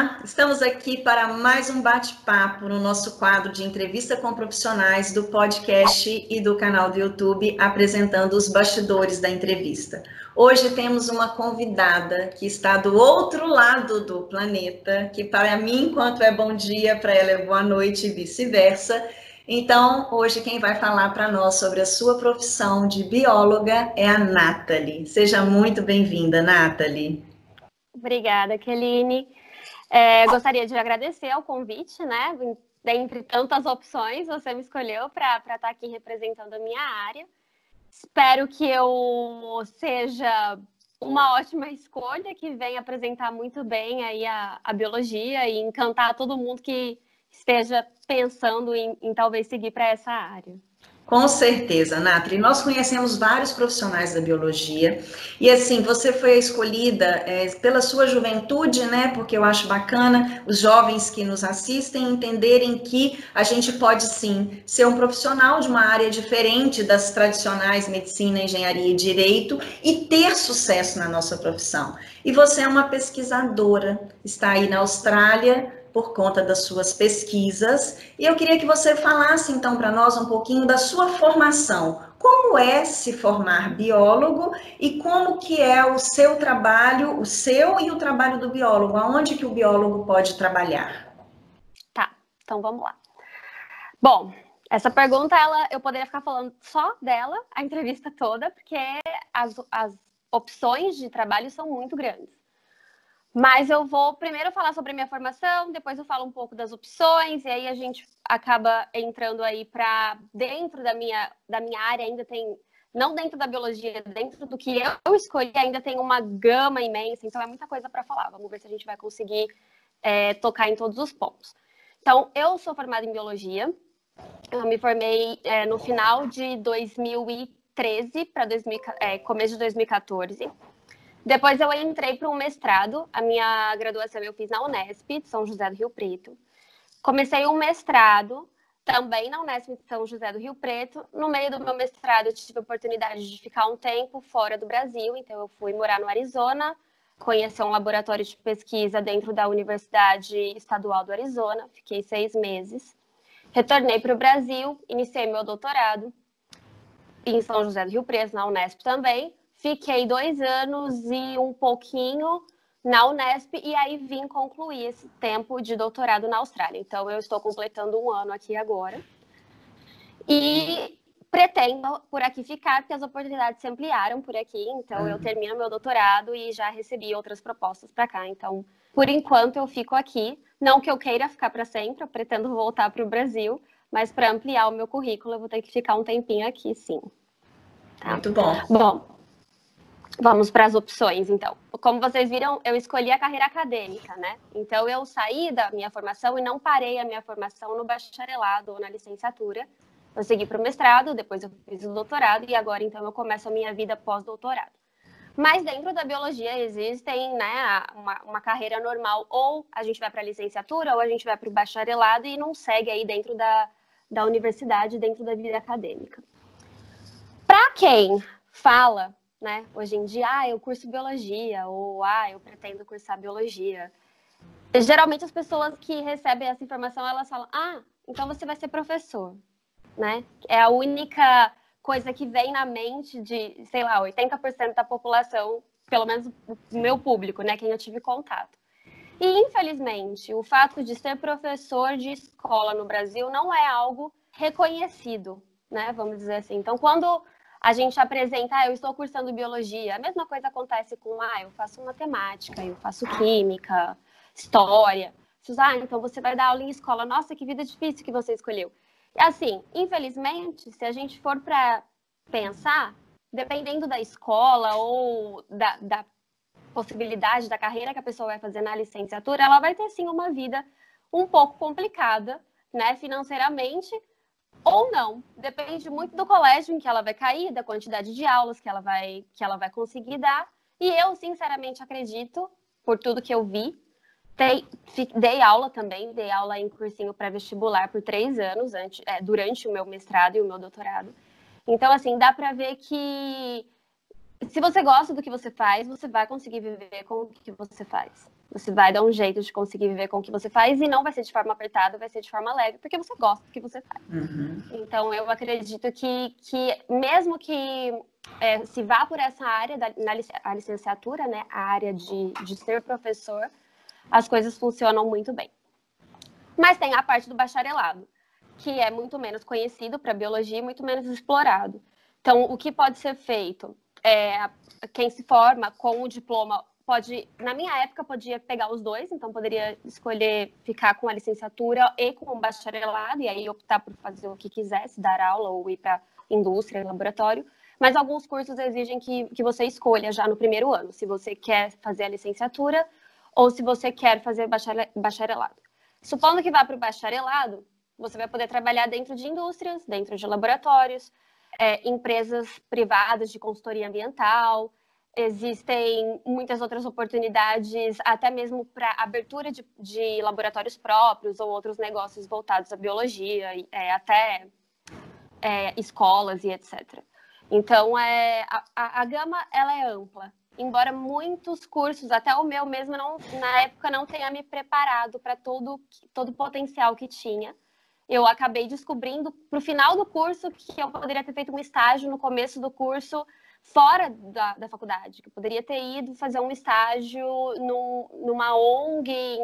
Olá, estamos aqui para mais um bate-papo no nosso quadro de entrevista com profissionais do podcast e do canal do YouTube, apresentando os bastidores da entrevista. Hoje temos uma convidada que está do outro lado do planeta, que para mim, enquanto é bom dia, para ela é boa noite e vice-versa. Então, hoje quem vai falar para nós sobre a sua profissão de bióloga é a Nathalie. Seja muito bem-vinda, Nathalie. Obrigada, Keline. Gostaria de agradecer ao convite, né? Dentre tantas opções, você me escolheu para estar aqui representando a minha área. Espero que eu seja uma ótima escolha, que venha apresentar muito bem aí a biologia e encantar todo mundo que esteja pensando em talvez seguir para essa área. Com certeza, Nathalie. Nós conhecemos vários profissionais da biologia e, assim, você foi escolhida pela sua juventude, né? Porque eu acho bacana os jovens que nos assistem entenderem que a gente pode, sim, ser um profissional de uma área diferente das tradicionais medicina, engenharia e direito e ter sucesso na nossa profissão. E você é uma pesquisadora, está aí na Austrália por conta das suas pesquisas, e eu queria que você falasse então para nós um pouquinho da sua formação. Como é se formar biólogo e como que é o seu trabalho, o seu e o trabalho do biólogo? Aonde que o biólogo pode trabalhar? Tá, então vamos lá. Bom, essa pergunta eu poderia ficar falando só dela a entrevista toda, porque as opções de trabalho são muito grandes. Mas eu vou primeiro falar sobre a minha formação, depois eu falo um pouco das opções, e aí a gente acaba entrando aí para dentro da minha área, ainda tem, não dentro da biologia, dentro do que eu escolhi, ainda tem uma gama imensa, então é muita coisa para falar. Vamos ver se a gente vai conseguir tocar em todos os pontos. Então, eu sou formada em biologia, eu me formei no final de 2013 para começo de 2014. Depois eu entrei para um mestrado, a minha graduação eu fiz na Unesp, de São José do Rio Preto. Comecei um mestrado, também na Unesp de São José do Rio Preto. No meio do meu mestrado eu tive a oportunidade de ficar um tempo fora do Brasil, então eu fui morar no Arizona, conhecer um laboratório de pesquisa dentro da Universidade Estadual do Arizona, fiquei 6 meses. Retornei para o Brasil, iniciei meu doutorado em São José do Rio Preto, na Unesp também. Fiquei 2 anos e um pouquinho na Unesp e aí vim concluir esse tempo de doutorado na Austrália. Então, eu estou completando 1 ano aqui agora. E pretendo por aqui ficar, porque as oportunidades se ampliaram por aqui. Então, eu termino meu doutorado e já recebi outras propostas para cá. Então, por enquanto, eu fico aqui. Não que eu queira ficar para sempre, eu pretendo voltar para o Brasil, mas para ampliar o meu currículo, eu vou ter que ficar um tempinho aqui, sim. Tá? Muito bom. Bom, vamos para as opções, então. Como vocês viram, eu escolhi a carreira acadêmica, né? Então, eu saí da minha formação e não parei a minha formação no bacharelado ou na licenciatura. Eu segui para o mestrado, depois eu fiz o doutorado e agora, então, eu começo a minha vida pós-doutorado. Mas dentro da biologia existem, né, uma carreira normal. Ou a gente vai para a licenciatura ou a gente vai para o bacharelado e não segue aí dentro da universidade, dentro da vida acadêmica. Para quem fala, né, hoje em dia, eu curso biologia, ou eu pretendo cursar biologia. Geralmente as pessoas que recebem essa informação, elas falam, então você vai ser professor, né? É a única coisa que vem na mente de, sei lá, 80% da população, pelo menos o meu público, né, quem eu tive contato. E, infelizmente, o fato de ser professor de escola no Brasil não é algo reconhecido, né, vamos dizer assim. Então, quando a gente apresenta, eu estou cursando biologia, a mesma coisa acontece com, eu faço matemática, eu faço química, história. Então você vai dar aula em escola, nossa, que vida difícil que você escolheu. Assim, infelizmente, se a gente for para pensar, dependendo da escola ou da possibilidade da carreira que a pessoa vai fazer na licenciatura, ela vai ter sim uma vida um pouco complicada, né, financeiramente, ou não, depende muito do colégio em que ela vai cair, da quantidade de aulas que ela vai conseguir dar. E eu, sinceramente, acredito, por tudo que eu vi, dei aula também, dei aula em cursinho pré-vestibular por 3 anos, durante o meu mestrado e o meu doutorado. Então, assim, dá para ver que se você gosta do que você faz, você vai conseguir viver com o que você faz, Você vai dar um jeito de conseguir viver com o que você faz e não vai ser de forma apertada, vai ser de forma leve, porque você gosta do que você faz. Então, eu acredito que mesmo que se vá por essa área, a licenciatura, né, a área de ser professor, as coisas funcionam muito bem. Mas tem a parte do bacharelado, que é muito menos conhecido para biologia e muito menos explorado. Então, o que pode ser feito? Quem se forma com o diploma pode, na minha época, podia pegar os dois, então poderia escolher ficar com a licenciatura e com o bacharelado, e aí optar por fazer o que quisesse, dar aula ou ir para indústria, laboratório. Mas alguns cursos exigem que você escolha já no primeiro ano, se você quer fazer a licenciatura ou se você quer fazer bacharelado. Supondo que vá para o bacharelado, você vai poder trabalhar dentro de indústrias, dentro de laboratórios, empresas privadas de consultoria ambiental. Existem muitas outras oportunidades, até mesmo para abertura de laboratórios próprios ou outros negócios voltados à biologia, até escolas e etc. Então, a gama ela é ampla. Embora muitos cursos, até o meu mesmo, na época não tenha me preparado para todo o potencial que tinha. Eu acabei descobrindo, para o final do curso, que eu poderia ter feito um estágio no começo do curso, fora da faculdade. Que eu poderia ter ido fazer um estágio numa ONG,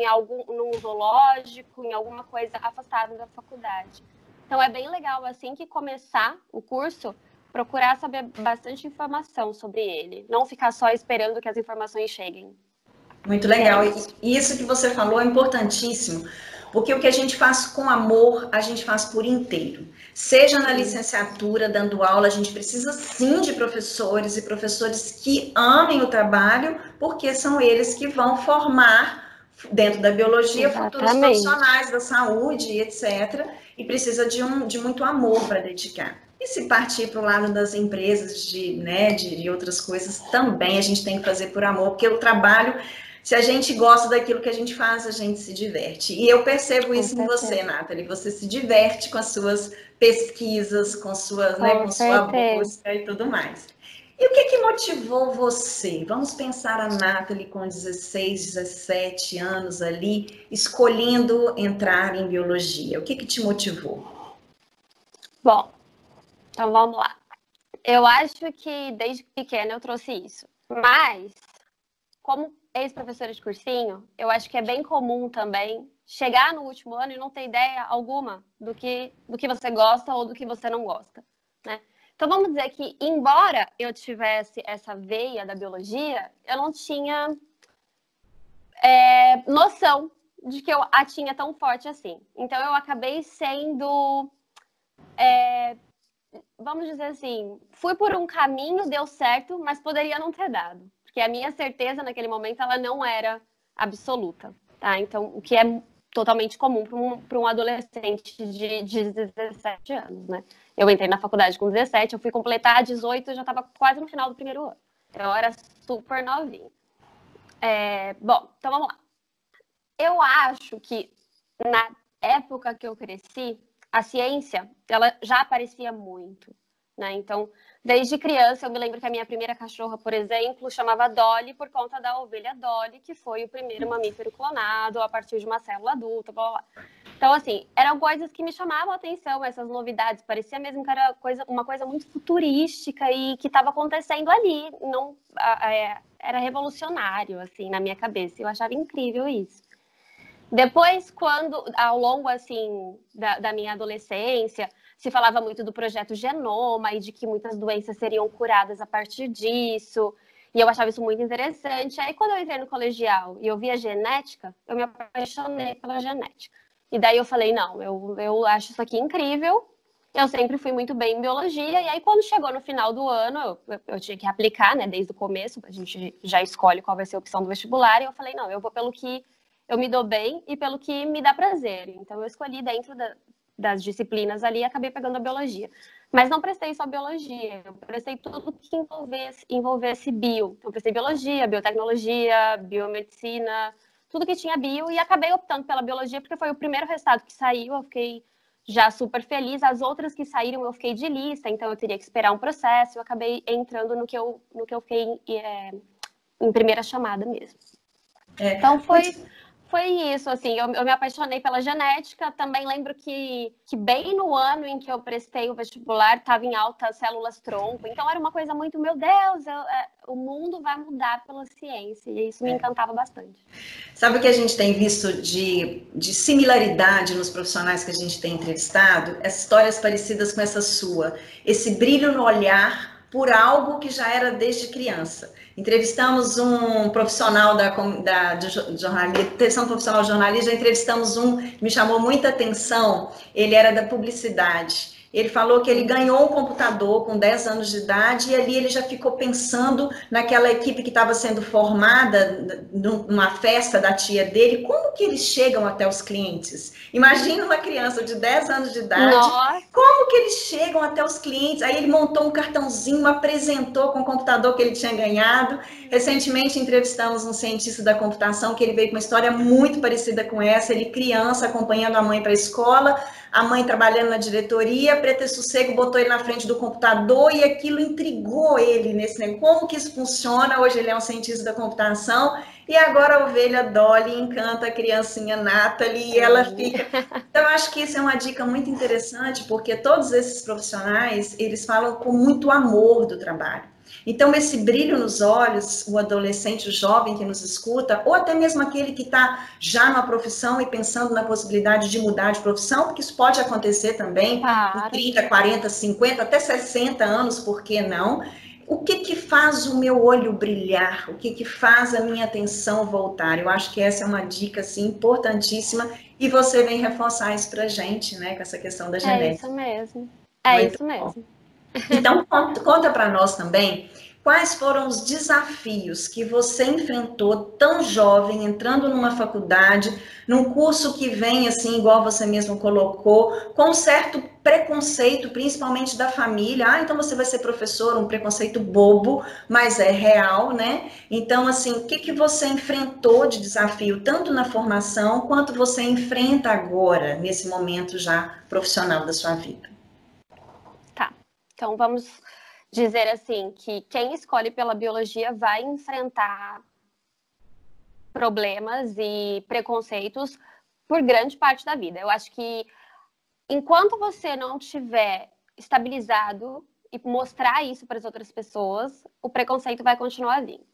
num zoológico, em alguma coisa afastada da faculdade. Então, é bem legal, assim que começar o curso, procurar saber bastante informação sobre ele. Não ficar só esperando que as informações cheguem. Muito legal. E isso que você falou é importantíssimo, porque o que a gente faz com amor, a gente faz por inteiro. Seja na licenciatura, dando aula, a gente precisa sim de professores e professores que amem o trabalho, porque são eles que vão formar dentro da biologia futuros profissionais da saúde, etc. E precisa de muito amor para dedicar. E se partir para o lado das empresas, de outras coisas, também a gente tem que fazer por amor, porque o trabalho, se a gente gosta daquilo que a gente faz, a gente se diverte. E eu percebo isso em você, Nathalie. Você se diverte com as suas pesquisas, com sua busca e tudo mais. E o que motivou você? Vamos pensar a Nathalie com 16, 17 anos ali, escolhendo entrar em biologia. O que te motivou? Bom, então vamos lá. Eu acho que desde pequena eu trouxe isso. Mas, como ex-professora de cursinho, eu acho que é bem comum também chegar no último ano e não ter ideia alguma do que você gosta ou do que você não gosta, né? Então, vamos dizer que, embora eu tivesse essa veia da biologia, eu não tinha noção de que eu a tinha tão forte assim. Então, eu acabei sendo... vamos dizer assim, fui por um caminho, deu certo, mas poderia não ter dado. Porque a minha certeza naquele momento, ela não era absoluta, tá? Então, o que é totalmente comum para um adolescente de 17 anos, né? Eu entrei na faculdade com 17, eu fui completar 18, eu já estava quase no final do primeiro ano. Então, eu era super novinha. Bom, então vamos lá. Eu acho que na época que eu cresci, a ciência, ela já aparecia muito, né? Então, desde criança, eu me lembro que a minha primeira cachorra, por exemplo, chamava Dolly por conta da ovelha Dolly, que foi o primeiro mamífero clonado a partir de uma célula adulta, blá, blá. Então, assim, eram coisas que me chamavam a atenção, essas novidades. Parecia mesmo que era uma coisa muito futurística e que estava acontecendo ali. Não, era revolucionário, assim, na minha cabeça. Eu achava incrível isso. Depois, quando, ao longo, assim, da minha adolescência, se falava muito do projeto Genoma e de que muitas doenças seriam curadas a partir disso, e eu achava isso muito interessante. Aí, quando eu entrei no colegial e eu vi a genética, eu me apaixonei pela genética. E daí eu falei, não, eu acho isso aqui incrível, eu sempre fui muito bem em biologia, e aí quando chegou no final do ano, eu tinha que aplicar, né, desde o começo, a gente já escolhe qual vai ser a opção do vestibular, e eu falei, não, eu vou pelo que eu me dou bem e pelo que me dá prazer. Então, eu escolhi dentro das disciplinas ali e acabei pegando a biologia. Mas não prestei só biologia, eu prestei tudo que envolvesse bio. Então, eu prestei biologia, biotecnologia, biomedicina, tudo que tinha bio, e acabei optando pela biologia porque foi o primeiro resultado que saiu, eu fiquei já super feliz. As outras que saíram eu fiquei de lista, então eu teria que esperar um processo, eu acabei entrando no que eu fiquei em primeira chamada mesmo. Então, foi isso, assim, eu me apaixonei pela genética, também lembro que bem no ano em que eu prestei o vestibular, estava em alta células-tronco, então era uma coisa muito, meu Deus, o mundo vai mudar pela ciência, e isso me encantava bastante. Sabe o que a gente tem visto de similaridade nos profissionais que a gente tem entrevistado? As histórias parecidas com essa sua, esse brilho no olhar por algo que já era desde criança. Entrevistamos um profissional de jornalismo, um profissional de jornalismo, já entrevistamos um que me chamou muita atenção, ele era da publicidade. Ele falou que ele ganhou um computador com 10 anos de idade e ali ele já ficou pensando naquela equipe que estava sendo formada numa festa da tia dele, como que eles chegam até os clientes? Imagina uma criança de 10 anos de idade, Nossa. como que eles chegam até os clientes? Aí ele montou um cartãozinho, apresentou com o computador que ele tinha ganhado. Recentemente entrevistamos um cientista da computação que ele veio com uma história muito parecida com essa, ele criança acompanhando a mãe para a escola, a mãe trabalhando na diretoria, Preta e Sossego botou ele na frente do computador e aquilo intrigou ele nesse negócio. Como que isso funciona? Hoje ele é um cientista da computação e agora a ovelha Dolly encanta a criancinha Nathalie e ela fica... Então, eu acho que isso é uma dica muito interessante, porque todos esses profissionais, eles falam com muito amor do trabalho. Então, esse brilho nos olhos, o adolescente, o jovem que nos escuta, ou até mesmo aquele que está já numa profissão e pensando na possibilidade de mudar de profissão, porque isso pode acontecer também, com 30, 40, 50, até 60 anos, por que não? O que faz o meu olho brilhar? O que faz a minha atenção voltar? Eu acho que essa é uma dica, assim, importantíssima, e você vem reforçar isso pra gente, né, com essa questão da genética. É isso mesmo. É isso mesmo. Então, conta para nós também quais foram os desafios que você enfrentou tão jovem, entrando numa faculdade, num curso que vem, assim, igual você mesmo colocou, com um certo preconceito, principalmente da família. Ah, então você vai ser professor, um preconceito bobo, mas é real, né? Então, assim, o que você enfrentou de desafio, tanto na formação, quanto você enfrenta agora, nesse momento já profissional da sua vida? Então, vamos dizer assim, que quem escolhe pela biologia vai enfrentar problemas e preconceitos por grande parte da vida. Eu acho que enquanto você não tiver estabilizado e mostrar isso para as outras pessoas, o preconceito vai continuar vindo.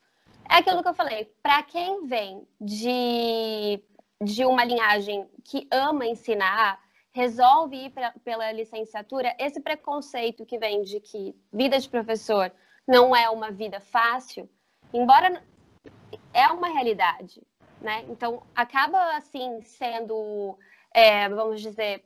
É aquilo que eu falei, para quem vem de uma linhagem que ama ensinar, resolve ir pela licenciatura, esse preconceito que vem de que vida de professor não é uma vida fácil, embora é uma realidade, né? Então, acaba, assim, sendo, vamos dizer,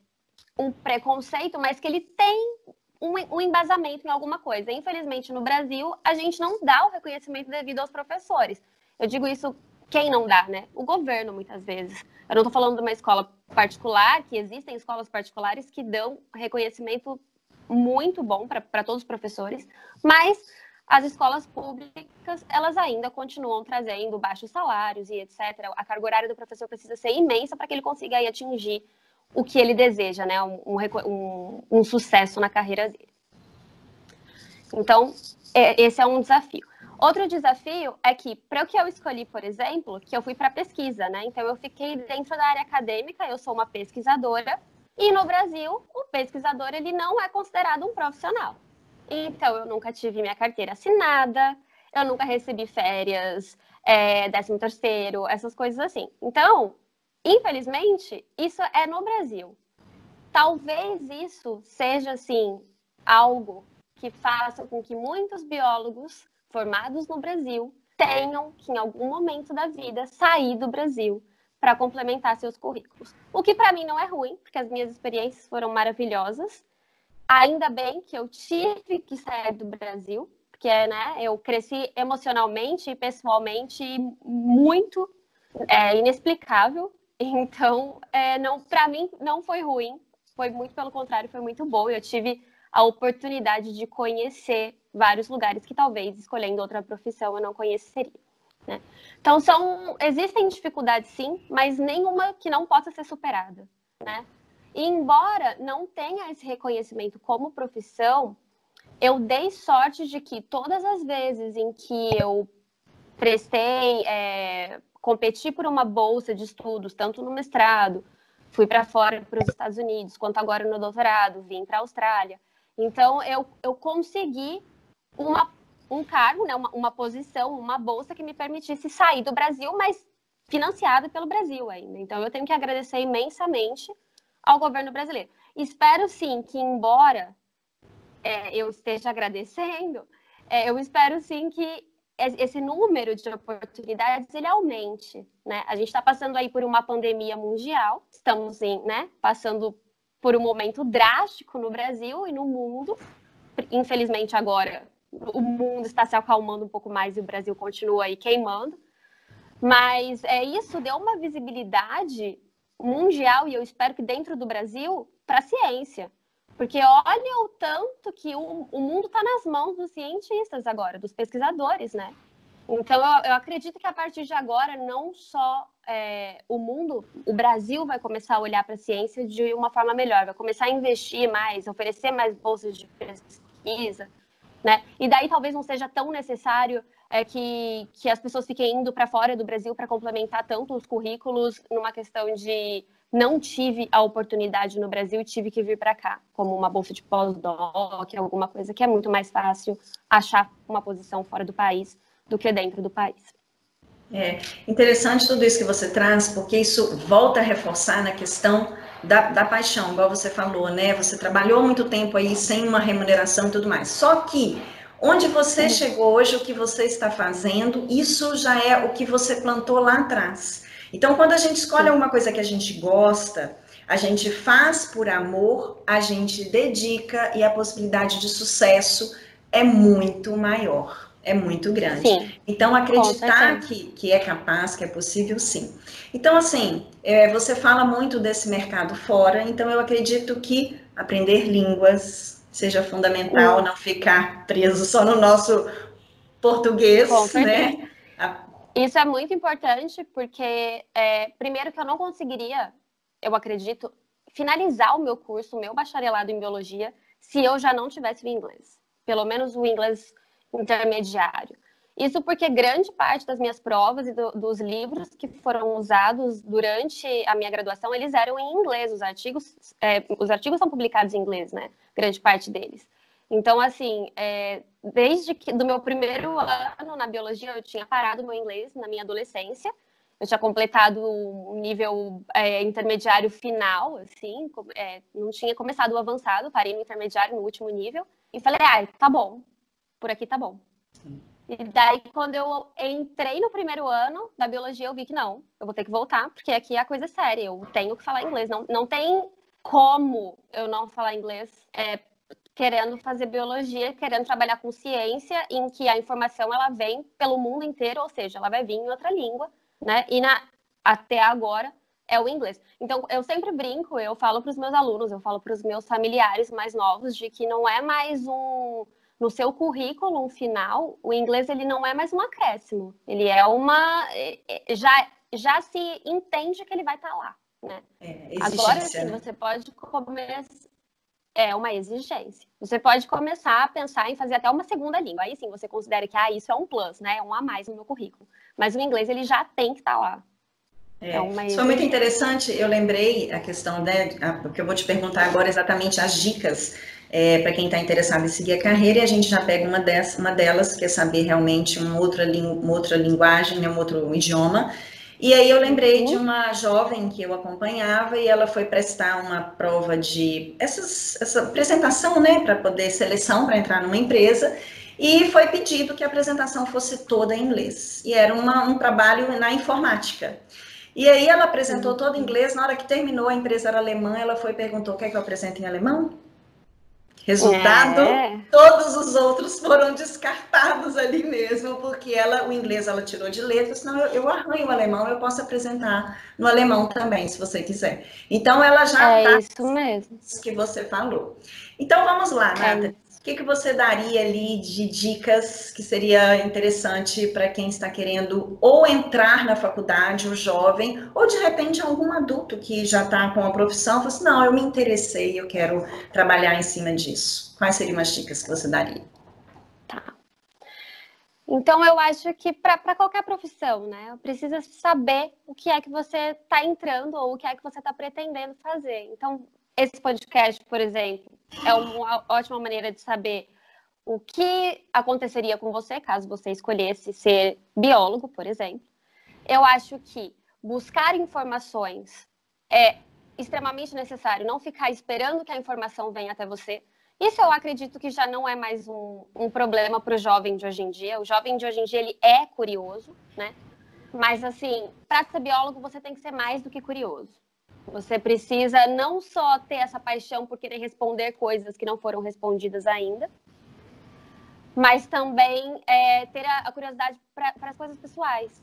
um preconceito, mas que ele tem um embasamento em alguma coisa. Infelizmente, no Brasil, a gente não dá o reconhecimento devido aos professores. Eu digo isso, quem não dá, né? O governo, muitas vezes. Eu não estou falando de uma escola particular, que existem escolas particulares que dão reconhecimento muito bom para todos os professores, mas as escolas públicas, elas ainda continuam trazendo baixos salários e etc. A carga horária do professor precisa ser imensa para que ele consiga aí atingir o que ele deseja, né? Um sucesso na carreira dele. Então, esse é um desafio. Outro desafio é que, para o que eu escolhi, por exemplo, que eu fui para pesquisa, né? Então, eu fiquei dentro da área acadêmica, eu sou uma pesquisadora, e no Brasil, o pesquisador, ele não é considerado um profissional. Então, eu nunca tive minha carteira assinada, eu nunca recebi férias, 13º, essas coisas assim. Então, infelizmente, isso é no Brasil. Talvez isso seja, assim, algo que faça com que muitos biólogos formados no Brasil tenham que, em algum momento da vida, sair do Brasil para complementar seus currículos. O que, para mim, não é ruim, porque as minhas experiências foram maravilhosas. Ainda bem que eu tive que sair do Brasil, porque, né, eu cresci emocionalmente e pessoalmente muito inexplicável. Então, para mim, não foi ruim. Foi muito pelo contrário, foi muito bom. Eu tive a oportunidade de conhecer vários lugares que talvez, escolhendo outra profissão, eu não conheceria, né? Então, existem dificuldades, sim, mas nenhuma que não possa ser superada, né? E embora não tenha esse reconhecimento como profissão, eu dei sorte de que todas as vezes em que eu prestei competi por uma bolsa de estudos, tanto no mestrado, fui para fora, para os Estados Unidos, quanto agora no doutorado, vim para a Austrália. Então, eu consegui um cargo, né, uma posição, uma bolsa que me permitisse sair do Brasil, mas financiada pelo Brasil ainda. Então, eu tenho que agradecer imensamente ao governo brasileiro. Espero, sim, que embora eu esteja agradecendo, eu espero, sim, que esse número de oportunidades, ele aumente, né? A gente está passando aí por uma pandemia mundial, estamos né, passando por um momento drástico no Brasil e no mundo. Infelizmente, agora, o mundo está se acalmando um pouco mais e o Brasil continua aí queimando. Mas isso deu uma visibilidade mundial, e eu espero que dentro do Brasil, para a ciência. Porque olha o tanto que o mundo está nas mãos dos cientistas agora, dos pesquisadores, né? Então, eu acredito que a partir de agora, não só o Brasil vai começar a olhar para a ciência de uma forma melhor, vai começar a investir mais, oferecer mais bolsas de pesquisa, né? E daí talvez não seja tão necessário que as pessoas fiquem indo para fora do Brasil para complementar tanto os currículos numa questão de não tive a oportunidade no Brasil e tive que vir para cá, como uma bolsa de pós-doc, alguma coisa que é muito mais fácil achar uma posição fora do país do que dentro do país. Interessante tudo isso que você traz, porque isso volta a reforçar na questão da paixão, igual você falou, né? Você trabalhou muito tempo aí sem uma remuneração e tudo mais. Só que onde você chegou hoje, o que você está fazendo, isso já é o que você plantou lá atrás. Então, quando a gente escolhe alguma coisa que a gente gosta, a gente faz por amor, a gente dedica e a possibilidade de sucesso é muito maior, é muito grande. Sim, então, acreditar que é capaz, que é possível, sim. Então, assim, você fala muito desse mercado fora, então eu acredito que aprender línguas seja fundamental, não ficar preso só no nosso português, né? Isso é muito importante porque, primeiro, que eu não conseguiria, eu acredito, finalizar o meu curso, o meu bacharelado em biologia, se eu já não tivesse o inglês. Pelo menos o inglês intermediário. Isso porque grande parte das minhas provas e dos livros que foram usados durante a minha graduação, eles eram em inglês. Os artigos são publicados em inglês, né? Grande parte deles. Então, assim, desde do meu primeiro ano na biologia, eu tinha parado meu inglês na minha adolescência. Eu tinha completado um nível intermediário final, assim, não tinha começado o avançado, parei no intermediário, no último nível, e falei, tá bom, por aqui tá bom. E daí, quando eu entrei no primeiro ano da biologia, eu vi que não, eu vou ter que voltar, porque aqui a coisa é séria, eu tenho que falar inglês, não tem como eu não falar inglês, querendo fazer biologia, querendo trabalhar com ciência, em que a informação ela vem pelo mundo inteiro, ou seja, ela vai vir em outra língua, né? E até agora é o inglês. Então, eu sempre brinco, eu falo para os meus alunos, eu falo para os meus familiares mais novos, de que não é mais no seu currículo final, o inglês ele não é mais um acréscimo, ele é já se entende que ele vai estar lá, né? Agora sim, né? Você pode começar. É uma exigência. Você pode começar a pensar em fazer até uma segunda língua. Aí sim, você considera que isso é um plus, né? É um a mais no meu currículo. Mas o inglês, ele já tem que estar lá. Isso foi muito interessante. Eu lembrei a questão, né? Porque eu vou te perguntar agora exatamente as dicas para quem está interessado em seguir a carreira. E a gente já pega uma delas, que é saber realmente uma outra linguagem, né, um outro idioma. E aí eu lembrei de uma jovem que eu acompanhava e ela foi prestar uma prova de essa apresentação, né, para poder seleção para entrar numa empresa, e foi pedido que a apresentação fosse toda em inglês. E era um trabalho na informática. E aí ela apresentou todo em inglês, na hora que terminou, a empresa era alemã, ela foi e perguntou, quer que eu apresente em alemão? Resultado, todos os outros foram descartados ali mesmo, porque o inglês ela tirou de letra, senão eu arranho o alemão, eu posso apresentar no alemão também, se você quiser. Então, ela já está... isso mesmo. Isso que você falou. Então, vamos lá, Nathalie. O que você daria ali de dicas que seria interessante para quem está querendo ou entrar na faculdade, o jovem, ou de repente algum adulto que já está com a profissão, fala assim, não, eu me interessei, eu quero trabalhar em cima disso. Quais seriam as dicas que você daria? Tá. Então, eu acho que para qualquer profissão, né, precisa saber o que é que você está entrando ou o que é que você está pretendendo fazer. Então, esse podcast, por exemplo, é uma ótima maneira de saber o que aconteceria com você caso você escolhesse ser biólogo, por exemplo. Eu acho que buscar informações é extremamente necessário, não ficar esperando que a informação venha até você. Isso eu acredito que já não é mais um problema para o jovem de hoje em dia. O jovem de hoje em dia, ele é curioso, né? Mas, assim, para ser biólogo, você tem que ser mais do que curioso. Você precisa não só ter essa paixão por querer responder coisas que não foram respondidas ainda, mas também ter a curiosidade para as coisas pessoais,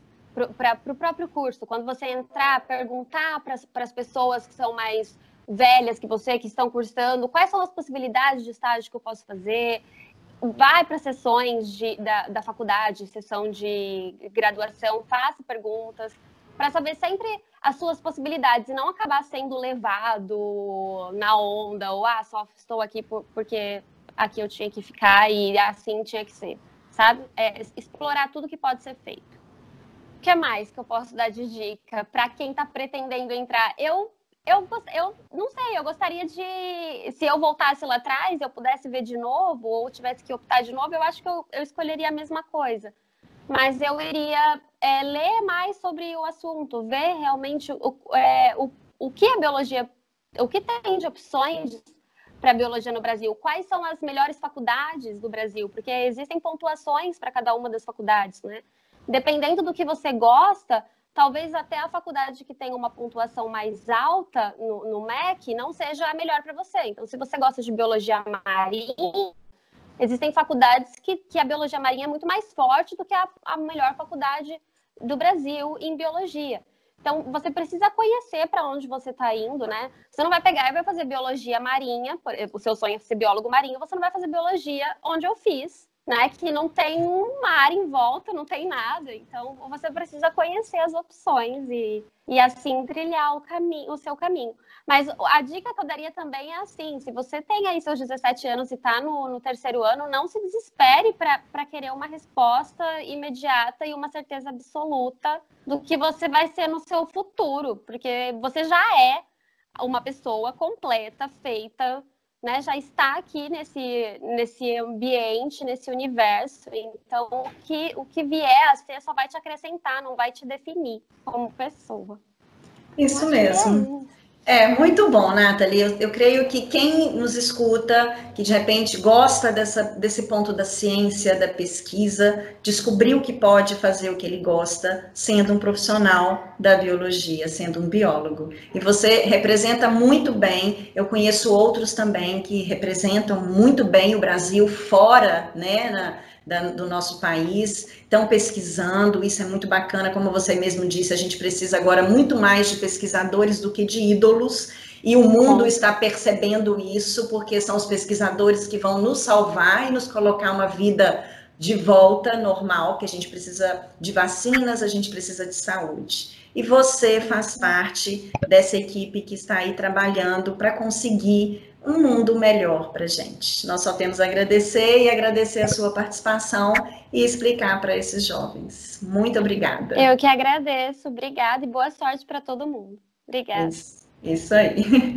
para o próprio curso. Quando você entrar, perguntar para as pessoas que são mais velhas que você, que estão cursando, quais são as possibilidades de estágio que eu posso fazer. Vai para sessões da faculdade, sessão de graduação, faça perguntas, para saber sempre as suas possibilidades e não acabar sendo levado na onda, ou só estou aqui porque aqui eu tinha que ficar e assim tinha que ser, sabe? Explorar tudo que pode ser feito. O que mais que eu posso dar de dica para quem está pretendendo entrar? Eu não sei, eu gostaria de... Se eu voltasse lá atrás, eu pudesse ver de novo, ou tivesse que optar de novo, eu acho que eu escolheria a mesma coisa. Mas eu iria ler mais sobre o assunto, ver realmente o que a biologia... O que tem de opções para a biologia no Brasil? Quais são as melhores faculdades do Brasil? Porque existem pontuações para cada uma das faculdades, né? Dependendo do que você gosta, talvez até a faculdade que tem uma pontuação mais alta no MEC não seja a melhor para você. Então, se você gosta de biologia marinha, existem faculdades que a biologia marinha é muito mais forte do que a melhor faculdade do Brasil em biologia. Então, você precisa conhecer para onde você está indo, né? Você não vai pegar e vai fazer biologia marinha, o seu sonho é ser biólogo marinho, você não vai fazer biologia onde eu fiz, né? Que não tem um mar em volta, não tem nada. Então, você precisa conhecer as opções e assim trilhar o seu caminho. Mas a dica que eu daria também é assim, se você tem aí seus 17 anos e está no terceiro ano, não se desespere para querer uma resposta imediata e uma certeza absoluta do que você vai ser no seu futuro, porque você já é uma pessoa completa, feita, né, já está aqui nesse ambiente, nesse universo. Então, o que vier a ser só vai te acrescentar, não vai te definir como pessoa. Isso mesmo. Muito bom, Nathalie. Eu creio que quem nos escuta, que de repente gosta desse ponto da ciência, da pesquisa, descobriu que pode fazer o que ele gosta, sendo um profissional da biologia, sendo um biólogo. E você representa muito bem, eu conheço outros também que representam muito bem o Brasil fora, né, do nosso país, estão pesquisando, isso é muito bacana, como você mesmo disse, a gente precisa agora muito mais de pesquisadores do que de ídolos, e o mundo está percebendo isso, porque são os pesquisadores que vão nos salvar e nos colocar uma vida de volta normal, que a gente precisa de vacinas, a gente precisa de saúde. E você faz parte dessa equipe que está aí trabalhando para conseguir um mundo melhor para a gente. Nós só temos a agradecer a sua participação e explicar para esses jovens. Muito obrigada. Eu que agradeço, obrigada e boa sorte para todo mundo. Obrigada. Isso aí.